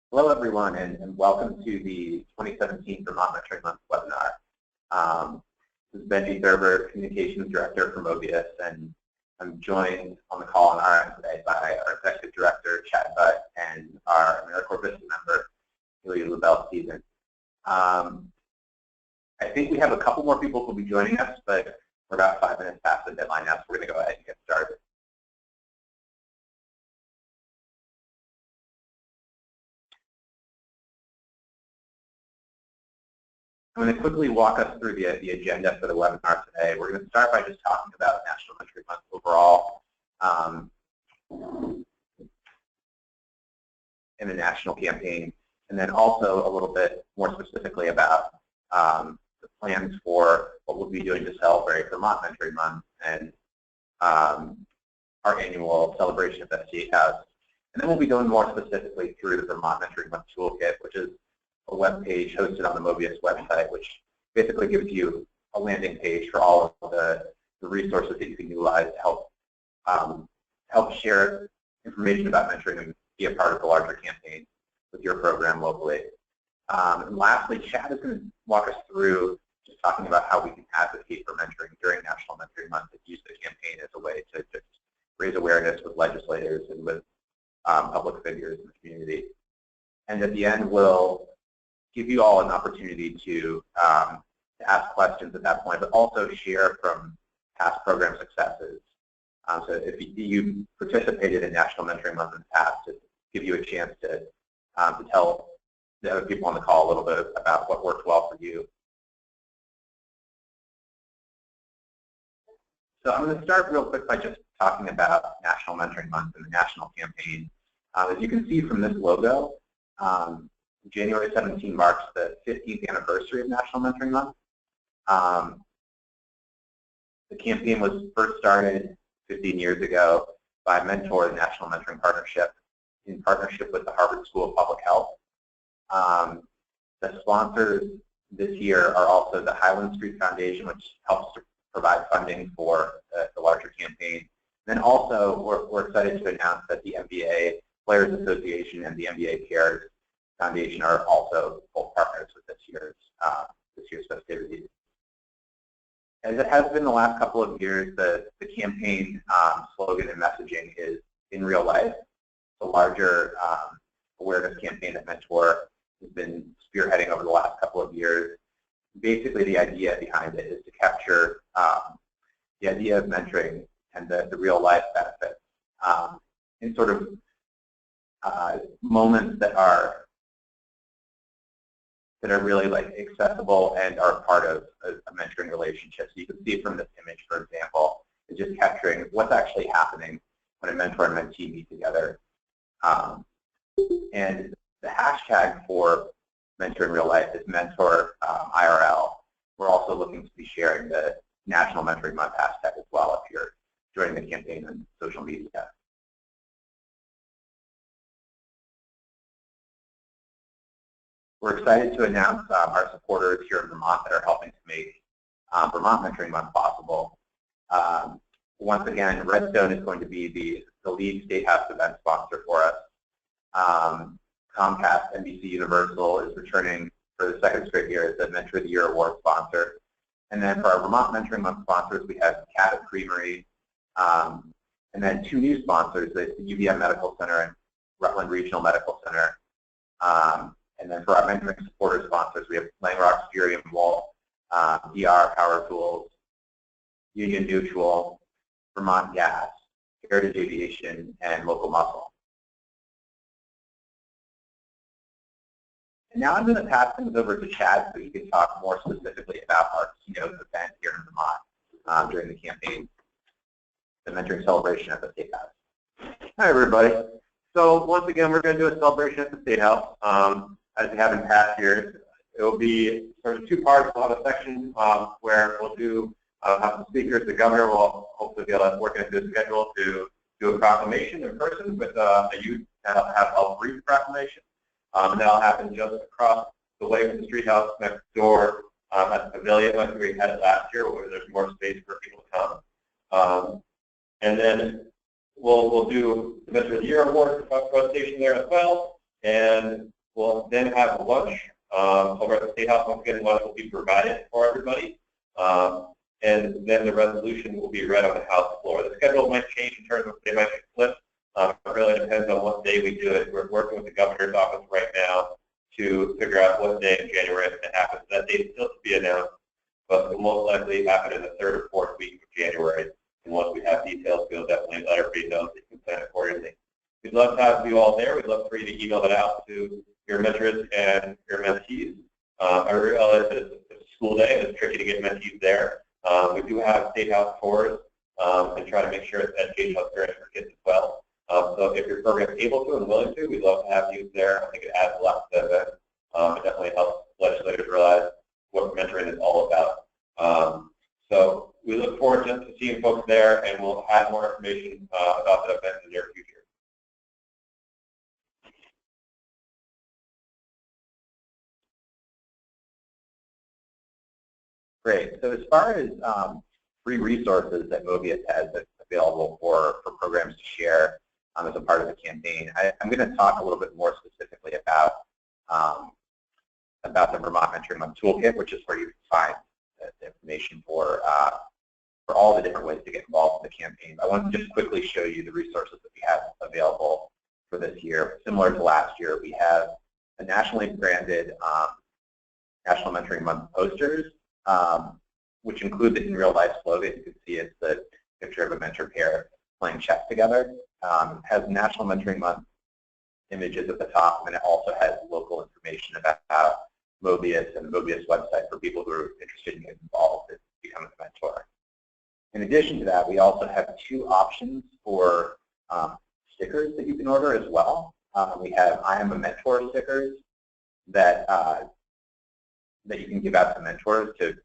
Hello, everyone, and welcome to the 2017 Vermont Mentoring Month webinar. This is Benji Thurber, Communications Director for Mobius, and I'm joined on the call on our end today by our Executive Director, Chad Butt, and our AmeriCorps Business member, Julia LaBelle-Steven. I think we have a couple more people who will be joining us, but we're about 5 minutes past the deadline now, so we're going to go ahead and get started. I'm going to quickly walk us through the agenda for the webinar today. We're going to start by just talking about National Mentoring Month overall in the national campaign, and then also a little bit more specifically about the plans for what we'll be doing to celebrate Vermont Mentoring Month and our annual celebration of the Statehouse. And then we'll be going more specifically through the Vermont Mentoring Month Toolkit, which is a web page hosted on the Mobius website, which basically gives you a landing page for all of the resources that you can utilize to help share information about mentoring and be a part of the larger campaign with your program locally. And lastly, Chad is going to walk us through just talking about how we can advocate for mentoring during National Mentoring Month and use the campaign as a way to just raise awareness with legislators and with public figures in the community. And at the end, we'll give you all an opportunity to ask questions at that point, but also share from past program successes. So if you participated in National Mentoring Month in the past, to give you a chance to tell the other people on the call a little bit about what worked well for you. So I'm going to start real quick by just talking about National Mentoring Month and the national campaign. As you can see from this logo, January 17 marks the 15th anniversary of National Mentoring Month. The campaign was first started 15 years ago by Mentor, the National Mentoring Partnership, in partnership with the Harvard School of Public Health. The sponsors this year are also the Highland Street Foundation, which helps to provide funding for the larger campaign. And then also, we're excited to announce that the NBA Players Association and the NBA Cares Foundation are also full partners with this year's festivities. As it has been the last couple of years, the campaign slogan and messaging is "In Real Life." The larger awareness campaign that Mentor has been spearheading over the last couple of years. Basically, the idea behind it is to capture the idea of mentoring and the real life benefits in sort of moments that are really like accessible and are part of a mentoring relationship. So you can see from this image, for example, is just capturing what's actually happening when a mentor and mentee meet together. And the hashtag for Mentor in Real Life is Mentor IRL. We're also looking to be sharing the National Mentoring Month hashtag as well if you're joining the campaign on social media. We're excited to announce our supporters here in Vermont that are helping to make Vermont Mentoring Month possible. Once again, Redstone is going to be the lead Statehouse event sponsor for us. Comcast NBC Universal is returning for the second straight year as the Mentor of the Year Award sponsor. And then for our Vermont Mentoring Month sponsors, we have Cabot Creamery, and then two new sponsors, the UVM Medical Center and Rutland Regional Medical Center. And then for our mentoring supporter sponsors, we have Langrock, Fury, and Wolf, DR Power Tools, Union Mutual, Vermont Gas, Heritage Aviation, and Local Muscle. And now I'm going to pass things over to Chad so he can talk more specifically about our keynote event here in Vermont during the campaign, the mentoring celebration at the Statehouse. Hi, everybody. So once again, we're going to do a celebration at the Statehouse. As we have in past years, it will be sort of two parts. We'll have a section where we'll have some speakers. The governor will hopefully be able to work into his schedule to do a proclamation in person with a youth have a brief proclamation. And that'll happen just across the way from the street house next door at the pavilion like we had it last year, where there's more space for people to come. And then we'll do the Mentor of the Year Award rotation there as well. And We'll then have lunch over at the Statehouse. Once again, lunch will be provided for everybody. And then the resolution will be read on the House floor. The schedule might change in terms of they might flip. It really depends on what day we do it. We're working with the governor's office right now to figure out what day in January it's going to happen. So that date is still to be announced, but it will most likely happen in the 3rd or 4th week of January. And once we have details, we'll definitely let everybody know so you can plan accordingly. We'd love to have you all there. We'd love for you to email it out to your mentors and your mentees. I realize it's a school day. It's tricky to get mentees there. We do have Statehouse tours and try to make sure it's educational experience for kids as well. So if your program is able to and willing to, we'd love to have you there. I think it adds a lot to the event. It definitely helps legislators realize what mentoring is all about. So we look forward to seeing folks there, and we'll have more information about the event in the near future. Great. So as far as free resources that Mobius has available for programs to share as a part of the campaign, I'm going to talk a little bit more specifically about the Vermont Mentoring Month Toolkit, which is where you can find the information for all the different ways to get involved in the campaign. I want to just quickly show you the resources that we have available for this year. Similar to last year, we have a nationally branded National Mentoring Month posters, which include the in real life slogan. You can see it's the picture of a mentor pair playing chess together. It has National Mentoring Month images at the top, and it also has local information about Mobius and the Mobius website for people who are interested in getting involved and becoming a mentor. In addition to that, we also have 2 options for stickers that you can order as well. We have I Am a Mentor stickers that you can give out to mentors to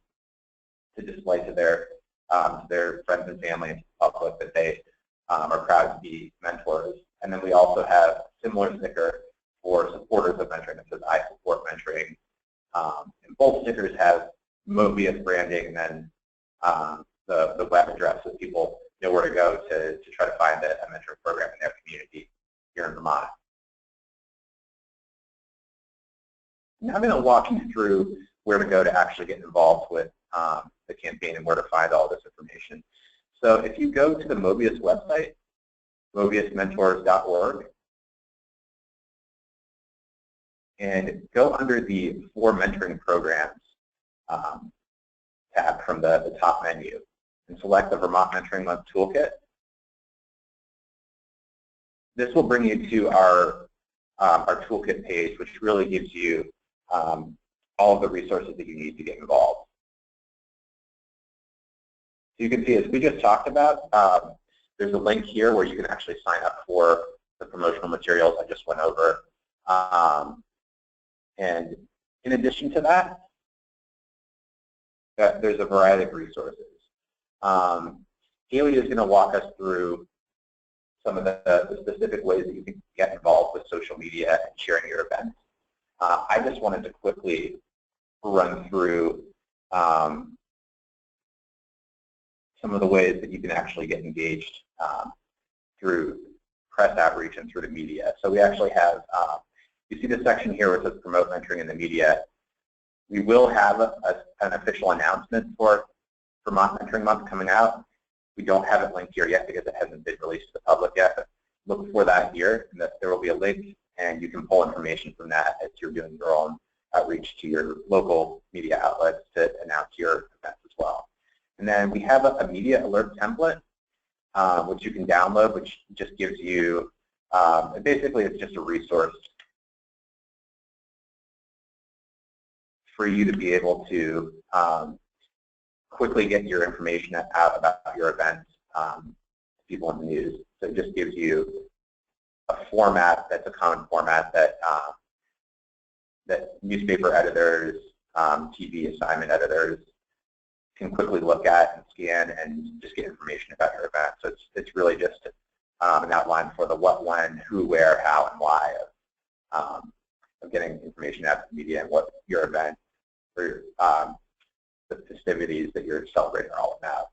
display to their friends and family and public that they are proud to be mentors. And then we also have a similar sticker for supporters of mentoring that says I support mentoring. And both stickers have Mobius branding and then the web address so people know where to go to try to find a mentoring program in their community here in Vermont. Now I'm going to walk you through where to go to actually get involved with the campaign and where to find all this information. So if you go to the Mobius website, mobiusmentors.org, and go under the For Mentoring Programs tab from the top menu and select the Vermont Mentoring Month Toolkit. This will bring you to our toolkit page, which really gives you all of the resources that you need to get involved. So you can see, as we just talked about, there's a link here where you can actually sign up for the promotional materials I just went over. And in addition to that, there's a variety of resources. Haley is going to walk us through some of the specific ways that you can get involved with social media and sharing your events. I just wanted to quickly run through some of the ways that you can actually get engaged through press outreach and through the media. So we actually have, you see the section here where it says Promote Mentoring in the Media. We will have an official announcement for Vermont Mentoring Month coming out. We don't have it linked here yet because it hasn't been released to the public yet, but look for that here, and that there will be a link, and you can pull information from that as you're doing your own outreach to your local media outlets to announce your events as well. And then we have a media alert template, which you can download, which just gives you, basically it's just a resource for you to be able to quickly get your information out about your events to people in the news. So it just gives you a format that's a common format that that newspaper editors, TV assignment editors can quickly look at and scan and just get information about your event. So it's really just an outline for the what, when, who, where, how, and why of getting information out to the media and what your event or the festivities that you're celebrating are all about.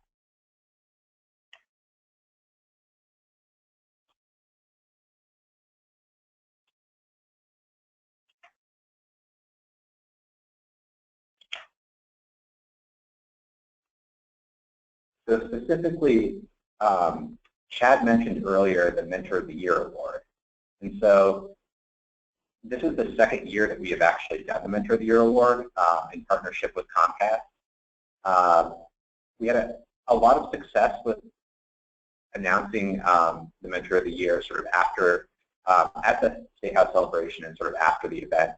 So specifically, Chad mentioned earlier the Mentor of the Year Award. And so this is the second year that we have actually done the Mentor of the Year Award in partnership with Comcast. We had a lot of success with announcing the Mentor of the Year sort of after, at the Statehouse celebration and sort of after the event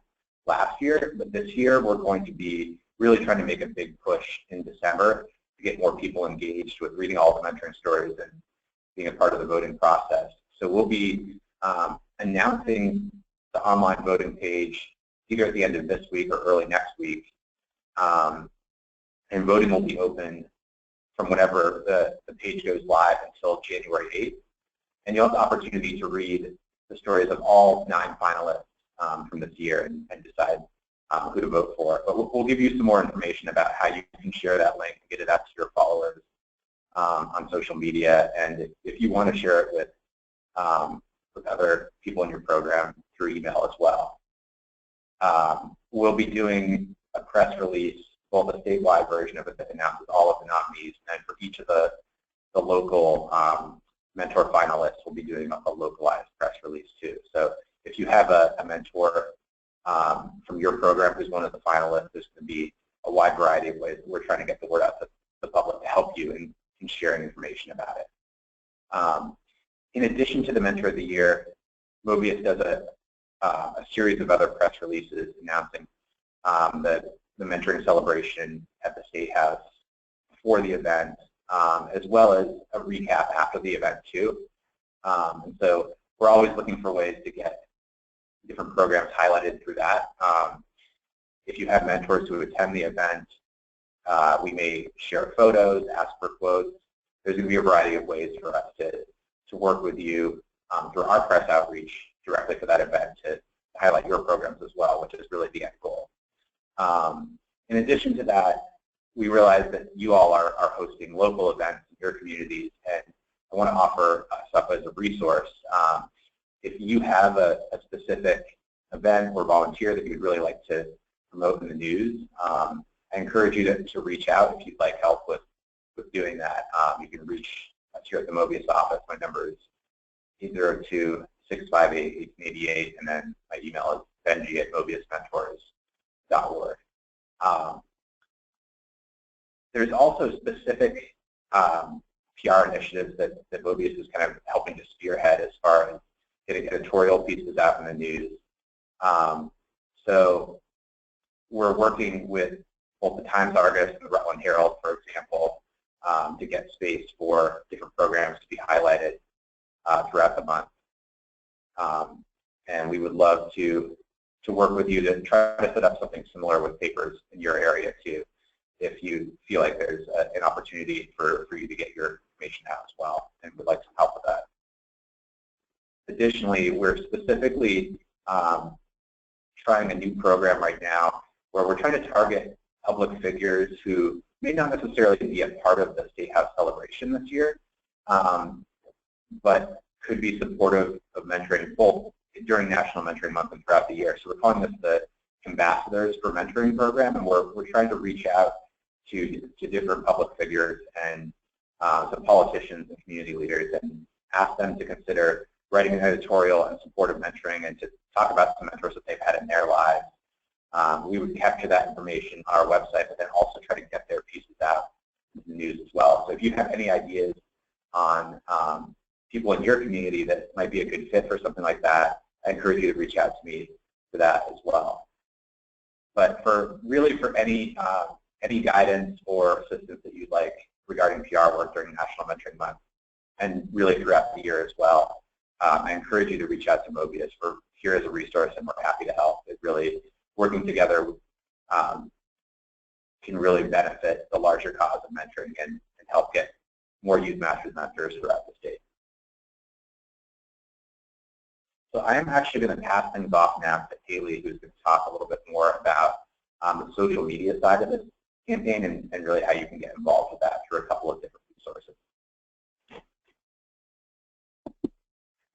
last year. But this year we're going to be really trying to make a big push in December to get more people engaged with reading all the mentoring stories and being a part of the voting process. So we'll be announcing the online voting page either at the end of this week or early next week. And voting will be open from whenever the page goes live until January 8th. And you'll have the opportunity to read the stories of all 9 finalists from this year and decide who to vote for. But we'll give you some more information about how you can share that link and get it out to your followers on social media. And if you want to share it with other people in your program through email as well. We'll be doing a press release, both a statewide version of it that announces all of the nominees, and for each of the local mentor finalists, we'll be doing a localized press release too. So if you have a mentor from your program who's one of the finalists, there's going to be a wide variety of ways that we're trying to get the word out to the public to help you in sharing information about it. In addition to the Mentor of the Year, Mobius does a series of other press releases announcing the mentoring celebration at the Statehouse for the event, as well as a recap after the event too. And so we're always looking for ways to get different programs highlighted through that. If you have mentors who attend the event, we may share photos, ask for quotes. There's going to be a variety of ways for us to work with you through our press outreach directly for that event to highlight your programs as well, which is really the end goal. In addition to that, we realize that you all are hosting local events in your communities, and I want to offer us up as a resource. If you have a specific event or volunteer that you'd really like to promote in the news, I encourage you to reach out if you'd like help with doing that. You can reach us here at the Mobius office. My number is 802-658-1888, and then my email is benji@mobiusmentors.org. There's also specific PR initiatives that Mobius is kind of helping to spearhead as far as getting editorial pieces out in the news. So we're working with both the Times-Argus and the Rutland Herald, for example, to get space for different programs to be highlighted throughout the month. And we would love to work with you to try to set up something similar with papers in your area too, if you feel like there's an opportunity for you to get your information out as well, and would like some help with that. Additionally, we're specifically trying a new program right now where we're trying to target public figures who may not necessarily be a part of the Statehouse celebration this year, but could be supportive of mentoring both during National Mentoring Month and throughout the year. So we're calling this the Ambassadors for Mentoring program, and we're trying to reach out to different public figures and some politicians and community leaders and ask them to consider writing an editorial in support of mentoring and to talk about some mentors that they've had in their lives. We would capture that information on our website, but then also try to get their pieces out in the news as well. So if you have any ideas on people in your community that might be a good fit for something like that, I encourage you to reach out to me for that as well. But for any guidance or assistance that you'd like regarding PR work during National Mentoring Month, and really throughout the year as well, I encourage you to reach out to Mobius. We're here as a resource, and we're happy to help. It really, working together can really benefit the larger cause of mentoring and help get more youth masters mentors throughout the state. So I am actually going to pass things off now to Haley, who's going to talk a little bit more about the social media side of this campaign and really how you can get involved with that through a couple of different resources.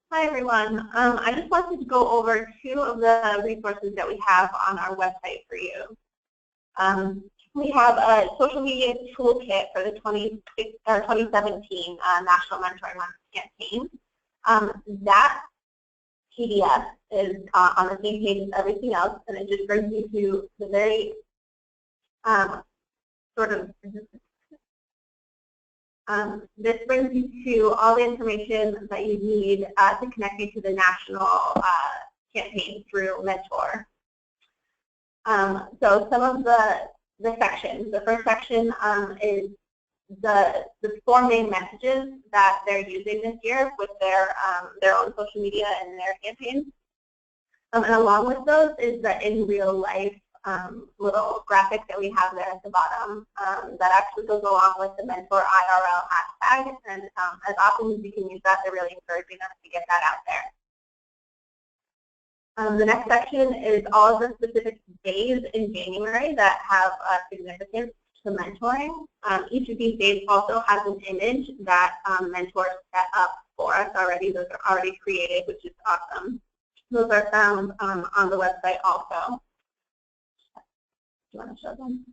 Hi, everyone. I just wanted to go over 2 of the resources that we have on our website for you. we have a social media toolkit for the 2017 National Mentoring Month campaign. That PDF is on the same page as everything else, and it just brings you to the very this brings you to all the information that you need to connect you to the national campaign through Mentor. So some of the sections. The first section is the 4 main messages that they're using this year with their own social media and their campaigns. And along with those is the in real life little graphic that we have there at the bottom that actually goes along with the Mentor IRL hashtag. And as often as you can use that, they're really encouraging us to get that out there. The next section is all of the specific days in January that have significance to mentoring. Each of these days also has an image that Mentor set up for us already. Those are already created, which is awesome. Those are found on the website also. Do you want to show them?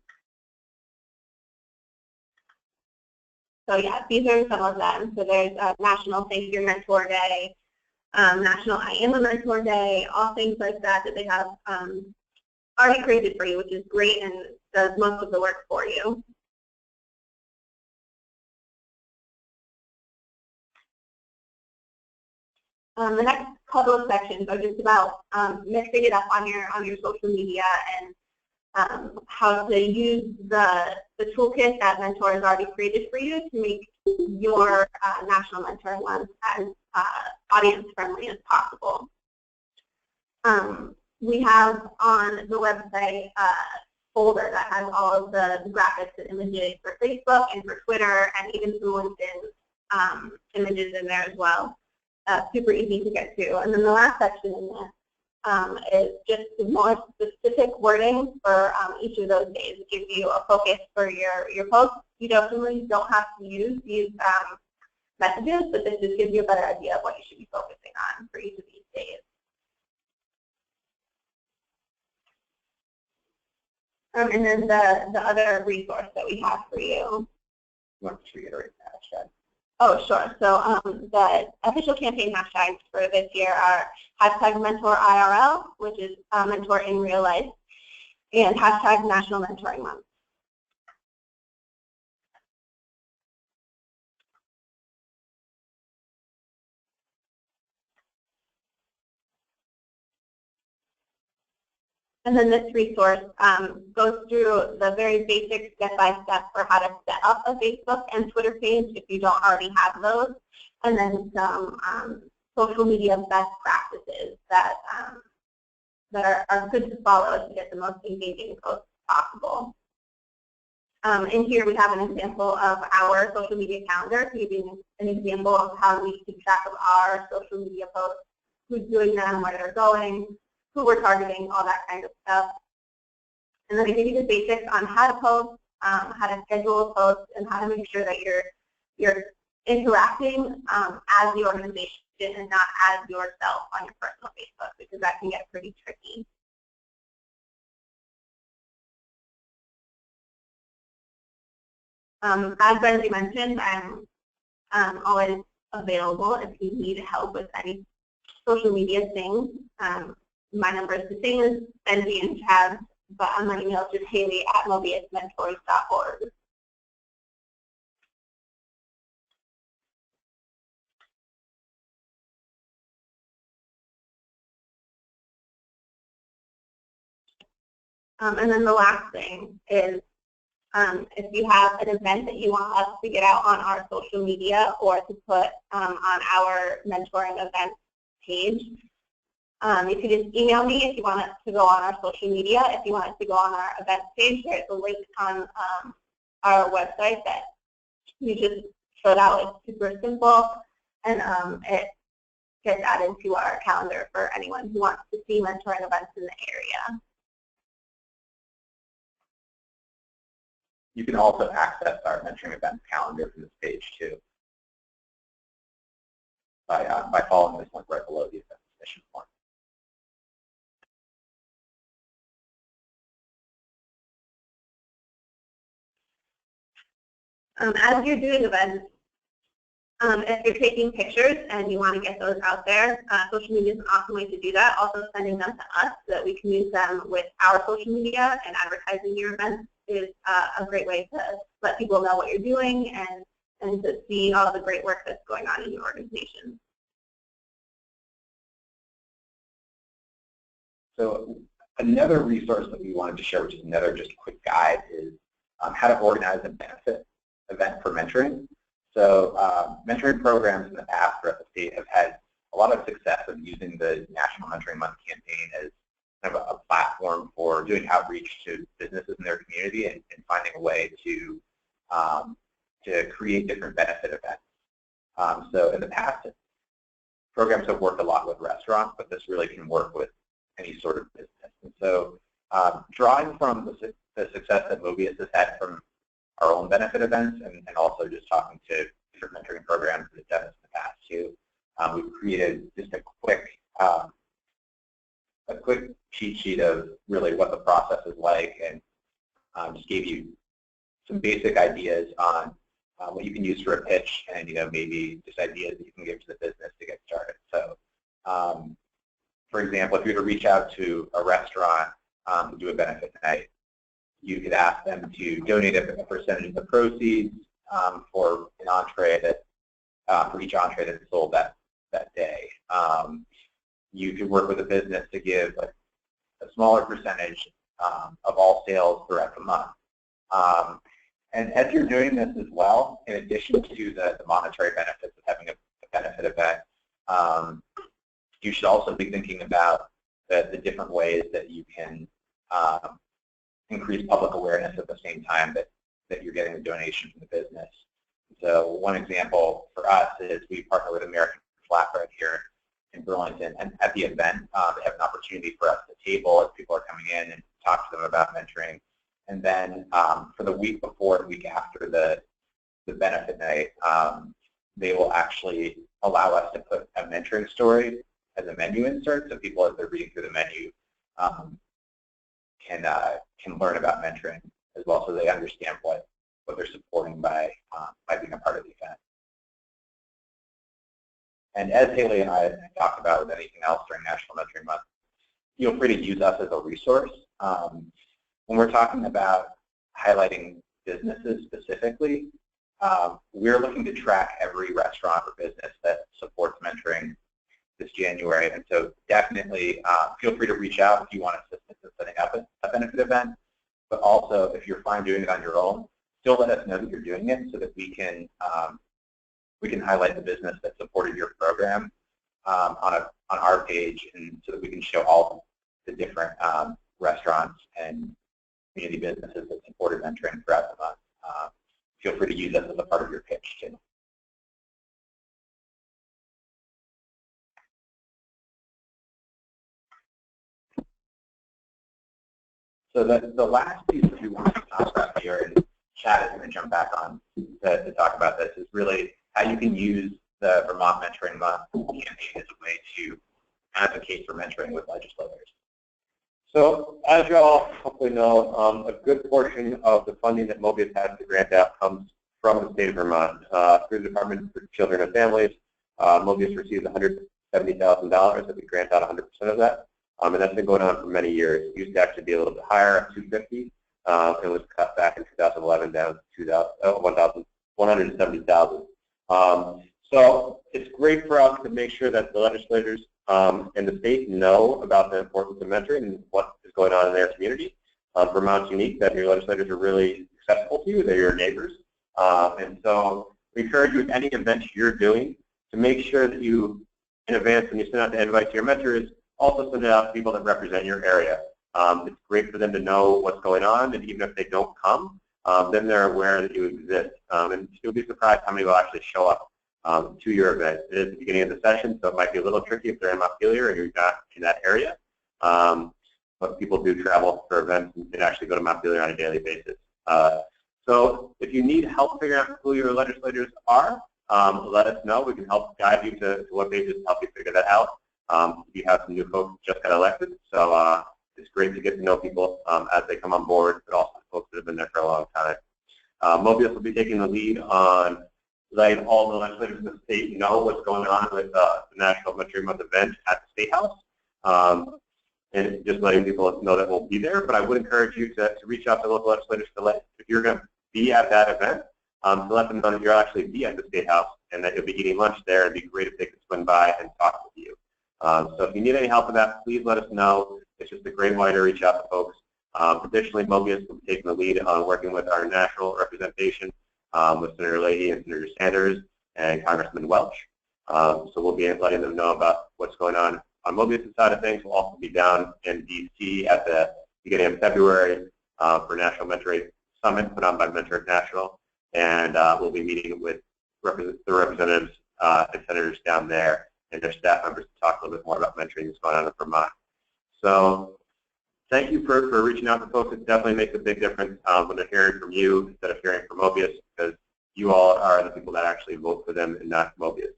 So yeah, these are some of them. So there's National Thank Your Mentor Day, National I Am a Mentor Day, all things like that that they have already created for you, which is great and does most of the work for you. The next couple of sections are just about mixing it up on your social media and how to use the toolkit that Mentor has already created for you to make your National Mentoring Month as audience friendly as possible. We have on the website a folder that has all of the graphics and images for Facebook and for Twitter and even some LinkedIn images in there as well. Super easy to get to. And then the last section in this is just more specific wording for each of those days. It gives you a focus for your posts. You definitely don't have to use these messages, but this just gives you a better idea of what you should be focusing on for each of these days. And then the other resource that we have for you. You want to reiterate that, Chad? Oh, sure. So the official campaign hashtags for this year are hashtag Mentor IRL, which is Mentor in Real Life, and hashtag National Mentoring Month. And then this resource goes through the very basic step-by-step for how to set up a Facebook and Twitter page if you don't already have those, and then some social media best practices that are good to follow to get the most engaging posts possible. In here we have an example of our social media calendar to give you an example of how we keep track of our social media posts, who's doing them, where they're going, who we're targeting, all that kind of stuff. And then I give you the basics on how to post, how to schedule a post, and how to make sure that you're interacting as the organization and not as yourself on your personal Facebook, because that can get pretty tricky. As Benzie mentioned, I'm always available if you need help with any social media things. My number is the same as Benzie and Chad's, but my email is just haley@mobiusmentors.org. And then the last thing is if you have an event that you want us to get out on our social media or to put on our mentoring events page, you can just email me if you want it to go on our social media. If you want it to go on our events page, there's a link on our website that you just fill out. It's super simple, and it gets added to our calendar for anyone who wants to see mentoring events in the area. You can also access our mentoring events calendar from this page too by following this link right below the event submission form. As you're doing events, if you're taking pictures and you want to get those out there, social media is an awesome way to do that. Also sending them to us so that we can use them with our social media, and advertising your events is a great way to let people know what you're doing and to see all the great work that's going on in your organization. So another resource that we wanted to share, which is another just quick guide, is how to organize a benefit event for mentoring. So mentoring programs in the past throughout the state have had a lot of success of using the National Mentoring Month campaign as kind of a platform for doing outreach to businesses in their community and finding a way to create different benefit events. So in the past, programs have worked a lot with restaurants, but this really can work with any sort of business. And so drawing from the success that Mobius has had from our own benefit events and also just talking to different mentoring programs that have done this in the past too, we've created just a quick cheat sheet of really what the process is like, and just gave you some basic ideas on what you can use for a pitch, and maybe just ideas that you can give to the business to get started. So for example, if you were to reach out to a restaurant to do a benefit night, you could ask them to donate a percentage of the proceeds for an entree for each entree that's sold that day. You could work with a business to give a smaller percentage of all sales throughout the month. And as you're doing this as well, in addition to the monetary benefits of having a benefit event, you should also be thinking about the different ways that you can increase public awareness at the same time that you're getting a donation from the business. So one example for us is we partner with American Flatbread here in Burlington, and at the event, they have an opportunity for us to table as people are coming in and talk to them about mentoring. And then for the week before and week after the benefit night, they will actually allow us to put a mentoring story as a menu insert, so people, as they're reading through the menu, can learn about mentoring as well, so they understand what they're supporting by being a part of the event. And as Haley and I talked about with anything else during National Mentoring Month, feel free to use us as a resource. When we're talking about highlighting businesses specifically, we're looking to track every restaurant or business that supports mentoring this January. And so definitely feel free to reach out if you want assistance in setting up a benefit event. But also, if you're fine doing it on your own, still let us know that you're doing it so that we can highlight the business that supported your program on our page, and so that we can show all the different restaurants and community businesses that supported mentoring throughout the month. Feel free to use us as a part of your pitch too. So the last piece that we want to talk about here, and Chad is going to jump back on to talk about this, is really how you can use the Vermont Mentoring Month campaign as a way to advocate for mentoring with legislators. So as you all hopefully know, a good portion of the funding that Mobius has to grant out comes from the state of Vermont. Through the Department for Children and Families, Mobius receives $170,000 that we grant out 100% of that. And that's been going on for many years. It used to actually be a little bit higher at $250,000. It was cut back in 2011 down to $170,000. So it's great for us to make sure that the legislators and the state know about the importance of mentoring and what is going on in their community. Vermont's unique that your legislators are really accessible to you. They're your neighbors. And so we encourage you with any event you're doing to make sure that you, in advance, when you send out the invite to your mentors, also send it out to people that represent your area. It's great for them to know what's going on, and even if they don't come, then they're aware that you exist. And you'll be surprised how many will actually show up to your event. It is the beginning of the session, so it might be a little tricky if they're in Montpelier and you're not in that area. But people do travel for events and actually go to Montpelier on a daily basis. So if you need help figuring out who your legislators are, let us know. We can help guide you to what pages to help you figure that out. You have some new folks just got elected, so it's great to get to know people as they come on board, but also folks that have been there for a long time. Mobius will be taking the lead on letting all the legislators in the state know what's going on with the National Mentoring Month event at the Statehouse. And just letting people know that we'll be there. But I would encourage you to reach out to local legislators if you're going to be at that event, to let them know that you'll actually be at the Statehouse and that you'll be eating lunch there. It'd be great if they could swing by and talk with you. So if you need any help with that, please let us know. It's just a great way to reach out to folks. Additionally, Mobius will be taking the lead on working with our national representation with Senator Leahy and Senator Sanders and Congressman Welch. So we'll be letting them know about what's going on Mobius' side of things. We'll also be down in D.C. at the beginning of February for National Mentoring Summit put on by Mentor National, and we'll be meeting with the representatives and senators down there and their staff members to talk a little bit more about mentoring that's going on in Vermont. So thank you for reaching out to folks. It definitely makes a big difference when they're hearing from you instead of hearing from Mobius, because you all are the people that actually vote for them and not Mobius.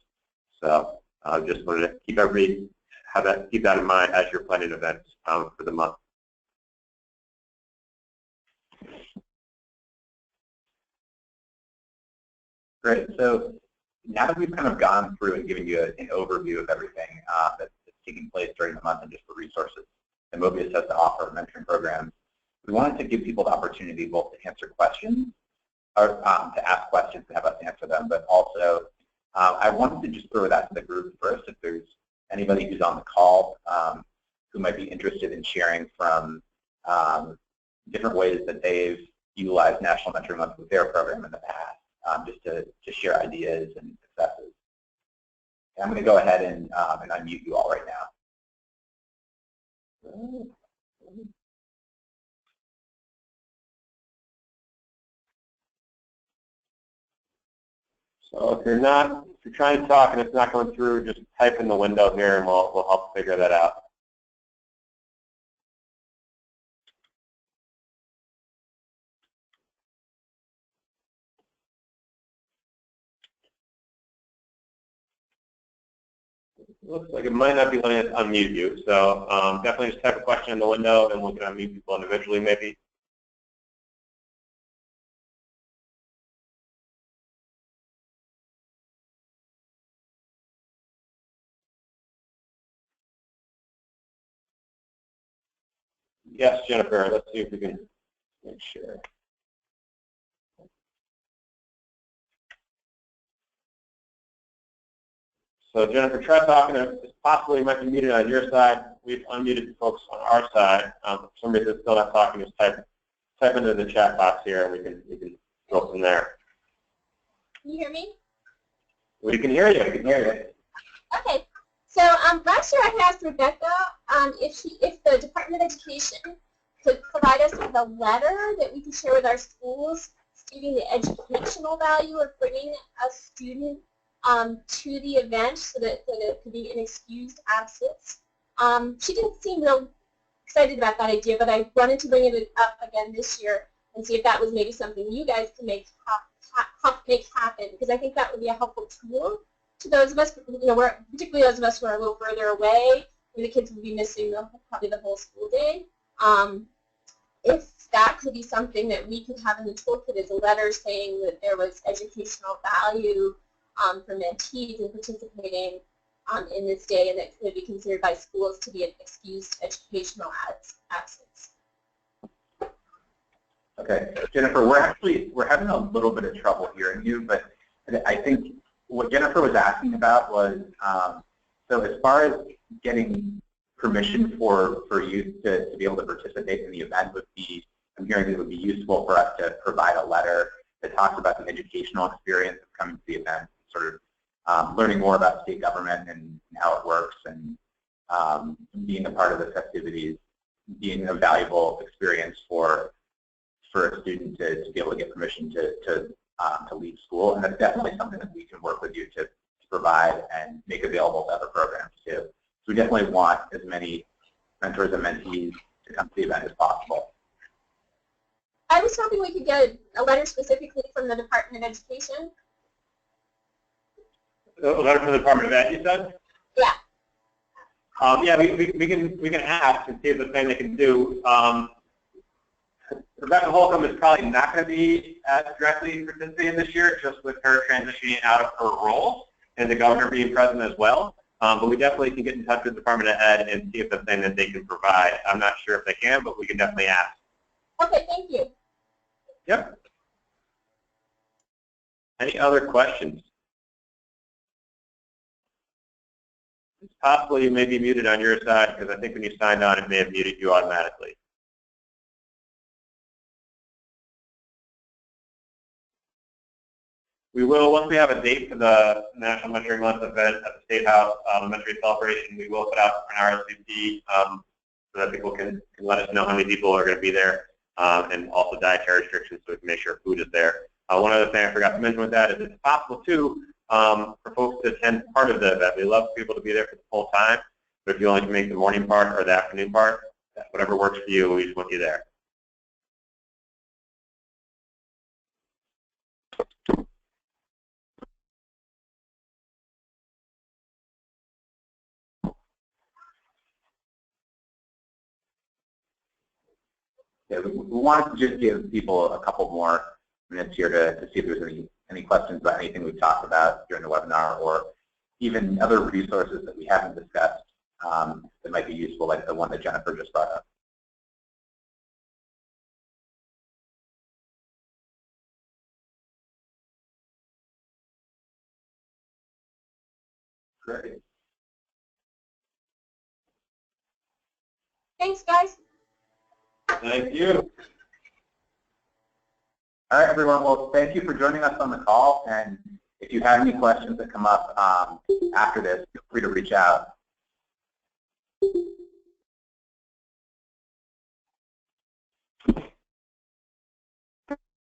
So just wanted to keep everybody keep that in mind as you're planning events for the month. Great. So now that we've kind of gone through and given you an overview of everything that's taking place during the month and just the resources that Mobius has to offer mentoring programs, we wanted to give people the opportunity both to answer questions or to ask questions and have us answer them, but also I wanted to just throw that to the group first. If there's anybody who's on the call who might be interested in sharing from different ways that they've utilized National Mentoring Month with their program in the past, just to share ideas and successes. And I'm going to go ahead and unmute you all right now. So if you're trying to talk and it's not going through, just type in the window here and we'll help figure that out. Looks like it might not be letting us unmute you, so definitely just type a question in the window and we can unmute people individually maybe. Yes, Jennifer, let's see if we can make sure. So Jennifer, try talking. It's possibly might be muted on your side. We've unmuted folks on our side. For some reason it's still not talking, just type into the chat box here and we can go from there. Can you hear me? We can hear you. We can hear you. Okay. So last year I asked Rebecca if the Department of Education could provide us with a letter that we could share with our schools stating the educational value of bringing a student to the event so that it could be an excused absence. She didn't seem real excited about that idea, but I wanted to bring it up again this year and see if that was maybe something you guys can make happen, because I think that would be a helpful tool to those of us, particularly those of us who are a little further away, where the kids would be missing probably the whole school day. If that could be something that we could have in the toolkit as a letter saying that there was educational value for mentees in participating in this day, and that could be considered by schools to be an excused educational absence. Okay, Jennifer, we're having a little bit of trouble hearing you, but I think what Jennifer was asking about was, so as far as getting permission for youth to be able to participate in the event would be, I'm hearing it would be useful for us to provide a letter that talks about the educational experience of coming to the event, sort of learning more about state government and how it works, and being a part of the festivities, being a valuable experience for a student to be able to get permission to leave school. And that's definitely something that we can work with you to provide and make available to other programs too. So we definitely want as many mentors and mentees to come to the event as possible. I was hoping we could get a letter specifically from the Department of Education. A letter from the Department of Ed, you said? Yeah. Yeah, we can ask and see if there's anything they can do. Rebecca Holcomb is probably not going to be directly participating this year, just with her transitioning out of her role and the governor being present as well. But we definitely can get in touch with the Department of Ed and see if that's something that they can provide. I'm not sure if they can, but we can definitely ask. Okay, thank you. Yep. Any other questions? It's possible you may be muted on your side, because I think when you signed on, it may have muted you automatically. We will, once we have a date for the National Mentoring Month event at the Statehouse Elementary Celebration, we will put out an RSVP so that people can let us know how many people are going to be there, and also dietary restrictions so we can make sure food is there. One other thing I forgot to mention with that is it's possible, too, for folks to attend part of the event. We love people to be there for the full time, but if you only can make the morning part or the afternoon part, whatever works for you, we just want you there. Yeah, we wanted to just give people a couple more minutes here to see if there's any questions about anything we've talked about during the webinar, or even other resources that we haven't discussed that might be useful, like the one that Jennifer just brought up. Great. Thanks, guys. Thank you. All right, everyone. Well, thank you for joining us on the call. And if you have any questions that come up after this, feel free to reach out.